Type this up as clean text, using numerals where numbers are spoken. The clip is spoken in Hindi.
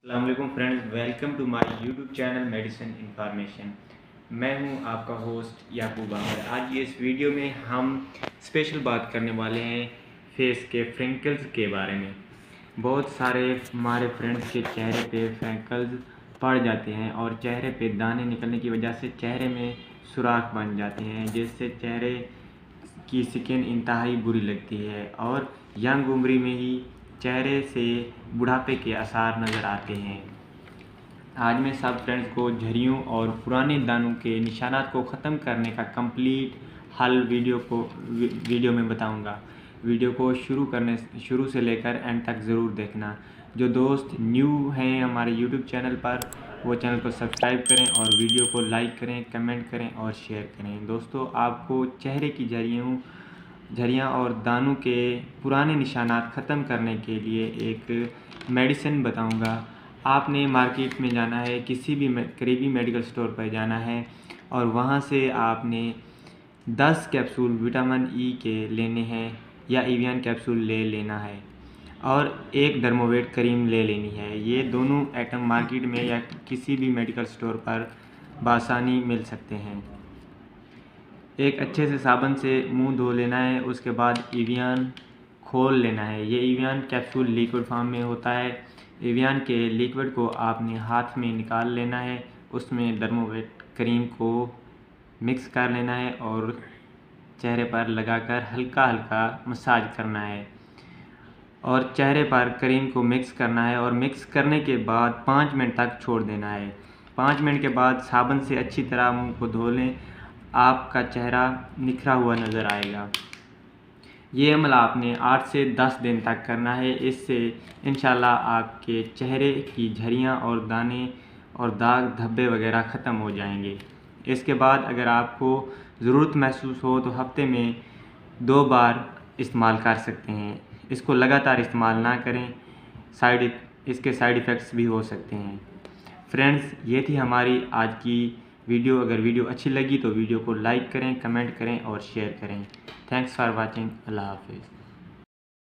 अस्सलाम friends, welcome to my YouTube channel medicine information. मैं हूं आपका होस्ट याकूब अहमद। आज ये इस वीडियो में हम स्पेशल बात करने वाले हैं फेस के फ्रिंकल्स के बारे में। बहुत सारे हमारे फ्रेंड्स के चेहरे पे फ्रिंकल्स पड़ जाते हैं और चेहरे पे दाने निकलने की वजह से चेहरे में सुराख बन जाते हैं, जिससे चेहरे की स्किन इंतहाई बुरी लगती है और यंग उम्र में ही चेहरे से बुढ़ापे के आसार नज़र आते हैं। आज मैं सब फ्रेंड्स को झुर्रियों और पुराने दानों के निशानात को ख़त्म करने का कंप्लीट हल वीडियो में बताऊंगा। वीडियो को शुरू से लेकर एंड तक ज़रूर देखना। जो दोस्त न्यू हैं हमारे यूट्यूब चैनल पर, वो चैनल को सब्सक्राइब करें और वीडियो को लाइक करें, कमेंट करें और शेयर करें। दोस्तों, आपको चेहरे की झुर्रियाँ और दानों के पुराने निशानात ख़त्म करने के लिए एक मेडिसिन बताऊंगा। आपने मार्केट में जाना है, किसी भी करीबी मेडिकल स्टोर पर जाना है और वहाँ से आपने 10 कैप्सूल विटामिन ई के लेने हैं या एवियन कैप्सूल ले लेना है और एक डर्मोवेट क्रीम ले लेनी है। ये दोनों आइटम मार्केट में या किसी भी मेडिकल स्टोर पर बआसानी मिल सकते हैं। एक अच्छे से साबुन से मुंह धो लेना है। उसके बाद एवियन खोल लेना है। ये एवियन कैप्सूल लिक्विड फॉर्म में होता है। एवियन के लिक्विड को आपने हाथ में निकाल लेना है, उसमें डर्मोवेट क्रीम को मिक्स कर लेना है और चेहरे पर लगाकर हल्का हल्का मसाज करना है और चेहरे पर क्रीम को मिक्स करना है और मिक्स करने के बाद 5 मिनट तक छोड़ देना है। 5 मिनट के बाद साबुन से अच्छी तरह मुंह को धो लें। आपका चेहरा निखरा हुआ नज़र आएगा। ये अमल आपने 8 से 10 दिन तक करना है। इससे इंशाल्लाह आपके चेहरे की झुर्रियाँ और दाने और दाग धब्बे वगैरह ख़त्म हो जाएंगे। इसके बाद अगर आपको ज़रूरत महसूस हो तो हफ्ते में 2 बार इस्तेमाल कर सकते हैं। इसको लगातार इस्तेमाल ना करें, इसके साइड इफ़ेक्ट्स भी हो सकते हैं। फ्रेंड्स, ये थी हमारी आज की वीडियो। अगर वीडियो अच्छी लगी तो वीडियो को लाइक करें, कमेंट करें और शेयर करें। Thanks for watching. अल्लाह हाफिज़।